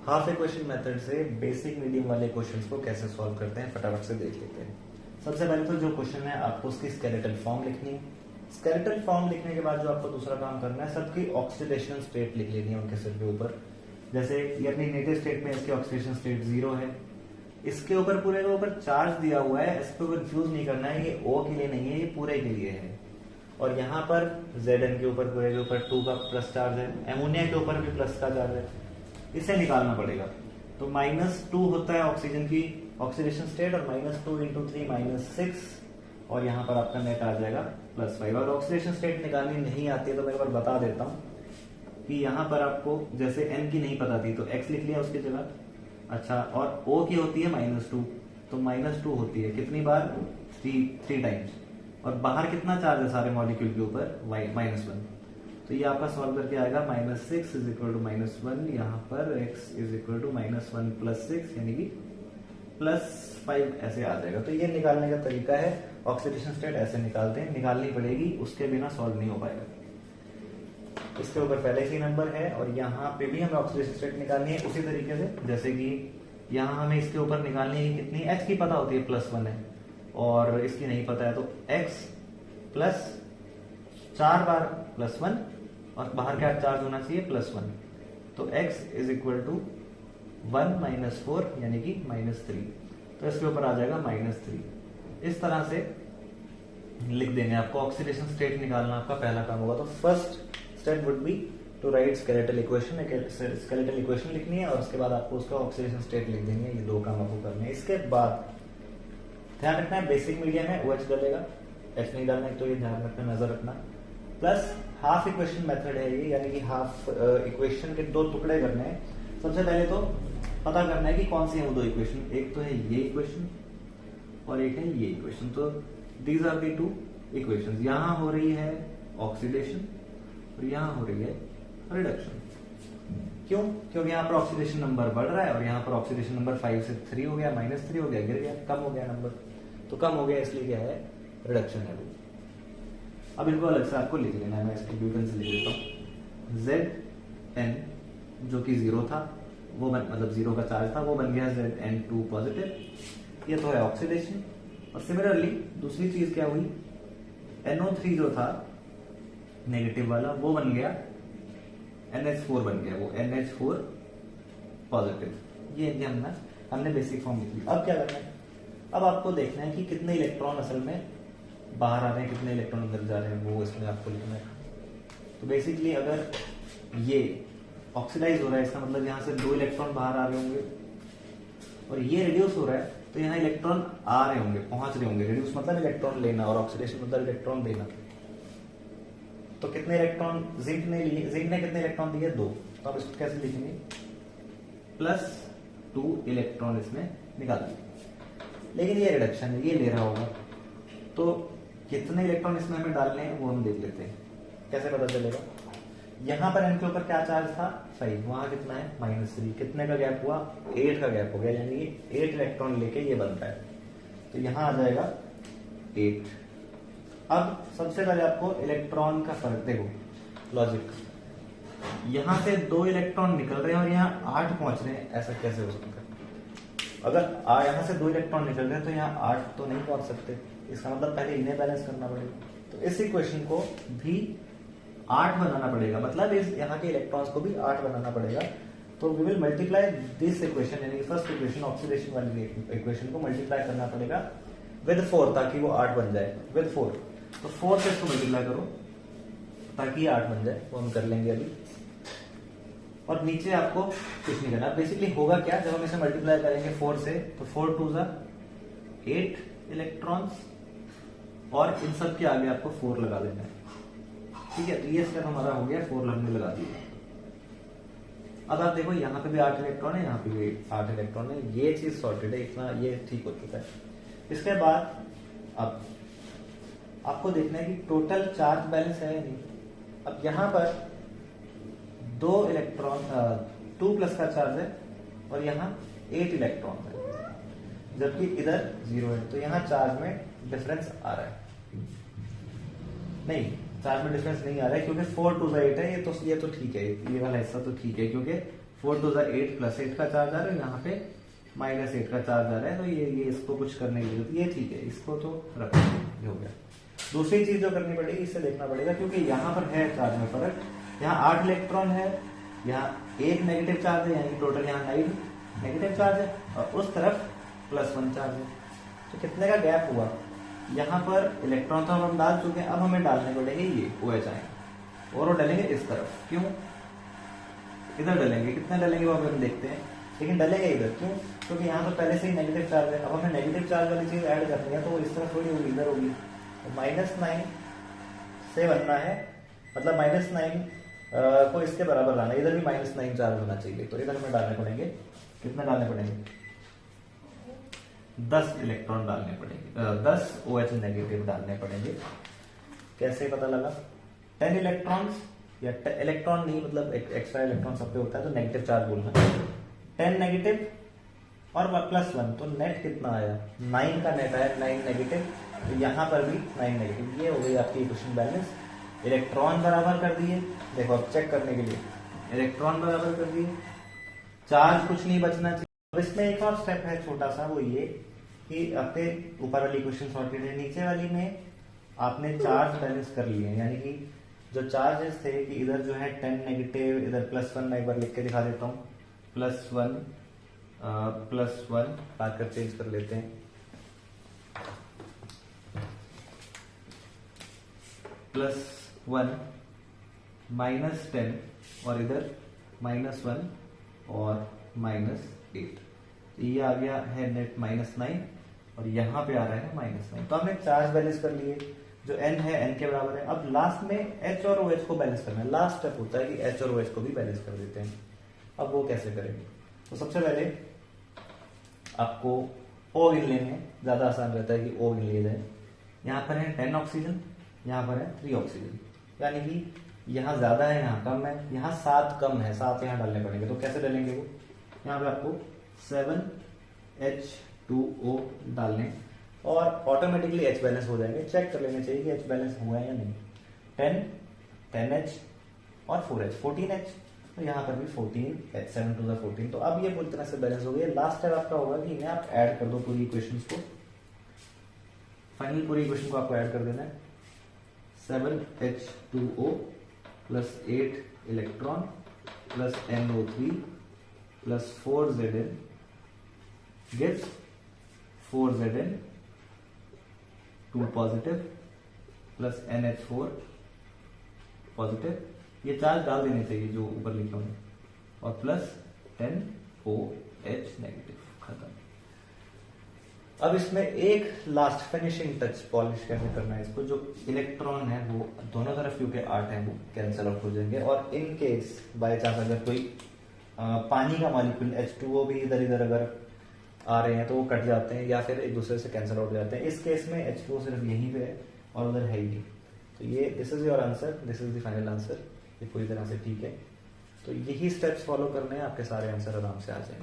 Half equation method से basic medium वाले questions को कैसे सॉल्व करते हैं फटाफट से देख लेते हैं। सबसे पहले तो जो क्वेश्चन है आपको उसकी स्केलेटल फॉर्म लिखनी है। स्केलेटल फॉर्म लिखने के बाद जो आपको दूसरा काम करना है, सबकी ऑक्सीडेशन स्टेट लिख लेनी है उनके सिर के ऊपर। जैसे ये अपनी नेटिव स्टेट में इसकी ऑक्सीडेशन स्टेट 0 है। इसके ऊपर पूरे के ऊपर चार्ज दिया हुआ है, इसको कंफ्यूज नहीं करना है, ये O के लिए नहीं है, ये पूरे के लिए है। और यहाँ पर Zn के ऊपर पूरे के ऊपर 2 का प्लस चार्ज है, एमोनिया के ऊपर भी प्लस का चार्ज है, इसे निकालना पड़ेगा। तो -2 होता है ऑक्सीजन की ऑक्सीडेशन स्टेट और -2 × 3 -6 और यहाँ पर आपका नेट आ जाएगा +5। और ऑक्सीडेशन स्टेट निकालनी नहीं आती है तो मैं एक बार बता देता हूँ कि यहाँ पर आपको जैसे n की नहीं पता थी तो x लिख लिया उसकी जगह। अच्छा, और O की होती है -2 तो -2 होती है कितनी बार, 3 टाइम्स। और बाहर कितना चार्ज है सारे मॉलिक्यूल के ऊपर, -1। तो ये आपका सॉल्व करके आएगा -6 = -1, यहाँ पर x = -1 + 6 यानी कि +5 ऐसे आ जाएगा। तो ये निकालने का तरीका है, ऑक्सीडेशन स्टेट ऐसे निकालते हैं, निकालनी पड़ेगी, उसके बिना सॉल्व नहीं हो पाएगा। इसके ऊपर पहले से ही नंबर है और यहाँ पे भी हमें ऑक्सीडेशन स्टेट निकालनी है उसी तरीके से। जैसे कि यहाँ हमें इसके ऊपर निकालनी है कितनी, h की पता होती है +1 है और इसकी नहीं पता है, तो x + 4 बार +1 और बाहर क्या चार्ज होना चाहिए +1। तो x = 1 - 4 यानी कि -3। तो इसके ऊपर आ जाएगा -3। इस तरह से लिख देंगे। आपको ऑक्सीडेशन स्टेट निकालना आपका पहला काम होगा। तो first step would be to write skeletal equation. Skeletal equation लिखनी है और उसके बाद आपको उसका ऑक्सीडेशन स्टेट लिख देंगे। ये 2 काम आपको करने हैं। इसके बाद ध्यान रखना है बेसिक मीडियम है, OH डलेगा, H नहीं डालना है, तो ये ध्यान रखना, नजर रखना। प्लस हाफ इक्वेशन मेथड है ये, यानी कि हाफ इक्वेशन के 2 टुकड़े करने हैं। सबसे पहले तो पता करना है कि कौन सी है वो 2 इक्वेशन। एक तो है ये इक्वेशन और एक है ये इक्वेशन। तो दीज आर दी 2 इक्वेशन। यहां हो रही है ऑक्सीडेशन और यहां हो रही है रिडक्शन। क्यों? क्योंकि यहाँ पर ऑक्सीडेशन नंबर बढ़ रहा है और यहाँ पर ऑक्सीडेशन नंबर 5 से 3 हो गया, -3 हो गया, गिर गया, कम हो गया नंबर। तो कम हो गया इसलिए क्या है, रिडक्शन है वो। अब इनको अलग से आपको लिख लेना है। मैं इसको न्यूटन से लिख देता हूँ। Zn जो कि 0 था वो मतलब 0 का चार्ज था, वो बन गया Zn2 पॉजिटिव। ये तो है ऑक्सीडेशन। और सिमिलरली दूसरी चीज क्या हुई, NO3 जो था नेगेटिव वाला वो बन गया NH4 बन गया, वो NH4 पॉजिटिव। ये हमने बेसिक फॉर्म लिख ली। अब क्या करना है, अब आपको देखना है कि कितने इलेक्ट्रॉन असल में बाहर आ रहे हैं, कितने इलेक्ट्रॉन अंदर जा रहे हैं, वो इसमें आपको लिखना है। तो बेसिकली अगर ये ऑक्सीडाइज हो रहा है, इसका मतलब यहाँ से 2 इलेक्ट्रॉन बाहर आ रहे होंगे और ये रिड्यूस हो रहा है तो यहाँ इलेक्ट्रॉन आ रहे होंगे, पहुंच रहे होंगे। रिड्यूस मतलब इलेक्ट्रॉन लेना और ऑक्सीडेशन मतलब इलेक्ट्रॉन देना। तो कितने इलेक्ट्रॉन जिंक ने लिए, जिंक ने कितने इलेक्ट्रॉन दिए, 2। तो अब इसको कैसे लिखेंगे, +2 इलेक्ट्रॉन इसमें निकाल दिए। लेकिन ये रिडक्शन है, ये ले रहा होगा, तो कितने इलेक्ट्रॉन इसमें हमें डालने हैं वो हम देख लेते हैं। कैसे पता चलेगा, यहां पर n के ऊपर क्या चार्ज था, 5, वहां कितना है -3, कितने का गैप हुआ, 8 का गैप हो गया, यानी 8 इलेक्ट्रॉन लेके ये बनता है। तो यहां आ जाएगा 8। अब सबसे पहले आपको इलेक्ट्रॉन का फर्क देखो, लॉजिक। यहां से 2 इलेक्ट्रॉन निकल रहे हैं और यहाँ 8 पहुंच रहे हैं, ऐसा कैसे हो सकता है। अगर यहां से 2 इलेक्ट्रॉन निकल रहे हैं तो यहाँ 8 तो नहीं पहुंच सकते, इसका मतलब पहले इन्हें बैलेंस करना पड़ेगा। तो इस इक्वेशन को भी 8 बनाना पड़ेगा, मतलब इस यहाँ के इलेक्ट्रॉन्स को भी 8 बनाना पड़ेगा। तो we will multiply this equation, यानी फर्स्ट इक्वेशन ऑक्सीडेशन वाली इक्वेशन को मल्टीप्लाई करना पड़ेगा विद 4 ताकि वो 8 बन जाए, विद 4। तो 4 से इसको मल्टीप्लाई करो ताकि 8 बन जाए, वो हम कर लेंगे अभी। और नीचे आपको कुछ नहीं करना। बेसिकली होगा क्या, जब हम इसे मल्टीप्लाई करेंगे 4 से, तो 4 2 8 इलेक्ट्रॉन्स और इन सब के आगे आपको 4 लगा देना है। ठीक है, तो ये स्टेप हमारा हो गया, 4 हमने लगा दिया। अब आप देखो यहाँ पे भी 8 इलेक्ट्रॉन है, यहाँ पे भी 8 इलेक्ट्रॉन है, ये चीज सॉर्टेड है, इतना ये ठीक हो चुका है। इसके बाद अब आपको देखना है कि टोटल चार्ज बैलेंस है या नहीं। अब यहाँ पर 2 इलेक्ट्रॉन 2+ का चार्ज है और यहाँ 8 इलेक्ट्रॉन है, जबकि इधर 0 है। तो यहाँ चार्ज में डिफरेंस आ रहा है, नहीं चार्ज में डिफरेंस नहीं आ रहा है क्योंकि 4 2 8 है। ये तो ठीक है, ये वाला हिस्सा तो ठीक है क्योंकि 4 2 8 प्लस 8 का चार्ज आ रहा है, यहाँ पे माइनस 8 का चार्ज आ रहा है, तो ये इसको कुछ करने की जरूरत, ये ठीक है, इसको तो रखो, ये हो गया। दूसरी चीज जो करनी पड़ेगी, इससे देखना पड़ेगा, क्योंकि यहाँ पर है चार्ज में फर्क, यहाँ 8 इलेक्ट्रॉन है, यहाँ एक नेगेटिव चार्ज है, यानी टोटल यहाँ 9 नेगेटिव चार्ज है, और उस तरफ +1 चार्ज है, तो कितने का गैप हुआ। यहाँ पर इलेक्ट्रॉन तो हम डाल चुके हैं, अब हमें डालने पड़ेंगे ये OH आयन, और वो डालेंगे इस तरफ, क्यों, इधर डालेंगे, कितने डालेंगे वो हम देखते हैं, लेकिन डलेगा इधर, क्यों, क्योंकि यहाँ तो पहले से ही नेगेटिव चार्ज है, अब हमें नेगेटिव चार्ज वाली चीज ऐड करनी है, तो वो इस तरफ थोड़ी होगी, इधर होगी, तो -9 से बनना है, मतलब -9 को इसके बराबर लाना है, इधर भी -9 चार्ज होना चाहिए, तो इधर हमें डालने पड़ेंगे, कितने डालने पड़ेंगे, 10 इलेक्ट्रॉन डालने पड़ेंगे, 10 OH नेगेटिव डालने पड़ेंगे। कैसे पता लगा, 10 इलेक्ट्रॉन्स, या इलेक्ट्रॉन नहीं, मतलब एक्स्ट्रा इलेक्ट्रॉन सब पे होता है, तो नेगेटिव चार्ज बोलना, 10 नेगेटिव और +1, तो नेट कितना आया, 9 का नेट आया, 9 नेगेटिव, तो यहाँ पर भी 9 नेगेटिव, ये हो गई आपकी इक्वेशन बैलेंस। इलेक्ट्रॉन बराबर कर दिए, देखो अब चेक करने के लिए, इलेक्ट्रॉन बराबर कर दिए, चार्ज कुछ नहीं बचना चाहिए। अब इसमें एक और स्टेप है छोटा सा, वो ये कि अपने ऊपर वाली इक्वेशन सॉर्टेड है, नीचे वाली में आपने चार्ज बैलेंस कर लिए, यानी कि जो चार्जेस थे कि इधर जो है 10 नेगेटिव, इधर +1, मैं एक बार लिख के दिखा देता हूँ, +1 लाकर चेंज कर लेते हैं, +1 -10, और इधर -1 और -8, ये आ गया है नेट -9, और यहाँ पे आ रहा है -9, तो हमने चार्ज बैलेंस कर लिए, जो n है n के बराबर है। अब लास्ट में H और OH को बैलेंस करना है, लास्ट स्टेप होता है कि H और OH को भी बैलेंस कर देते हैं। अब वो कैसे करेंगे, तो सबसे पहले आपको O गिन लेने हैं, ज्यादा आसान रहता है कि O गिन लिए जाए। यहाँ पर है 10 ऑक्सीजन, यहाँ पर है 3 ऑक्सीजन, यानी कि यहाँ ज्यादा है, यहाँ कम है, यहाँ 7 कम है, 7 यहाँ डालने पड़ेंगे, तो कैसे डालेंगे वो, यहाँ पे आपको 7H2O डालने, और ऑटोमेटिकली H बैलेंस हो जाएंगे। चेक कर लेने चाहिए कि H बैलेंस हुआ है या नहीं, 10H और 4H 14H, तो यहाँ पर भी 14H, 7 to the 14, तो अब ये पूरी तरह से बैलेंस हो गई। लास्ट स्टेप आपका होगा कि इन्हें आप ऐड कर दो पूरी इक्वेशंस को, फाइनल पूरी इक्वेशन को आपको ऐड कर देना है, 7H2O + 8 electron + NO3 + 4Zn gives 4Zn 2 positive + NH4 positive, ये चार्ज डाल देने चाहिए जो ऊपर लिखा हूं, और +10OH नेगेटिव, खत्म। अब इसमें एक लास्ट फिनिशिंग टच पॉलिश कैसे करना है इसको, जो इलेक्ट्रॉन है वो दोनों तरफ क्योंकि 8 है वो कैंसिल आउट हो जाएंगे, और इन केस बाय चांस अगर कोई पानी का मॉलिक्यूल H2O भी इधर इधर अगर आ रहे हैं तो वो कट जाते हैं, या फिर एक दूसरे से कैंसिल आउट हो जाते हैं। इस केस में H2O सिर्फ यहीं पे है और उधर है ही नहीं, तो ये this is your answer, this is the final answer, ये पूरी तरह से ठीक है। तो यही स्टेप्स फॉलो करने हैं, आपके सारे आंसर आराम से आ जाएंगे।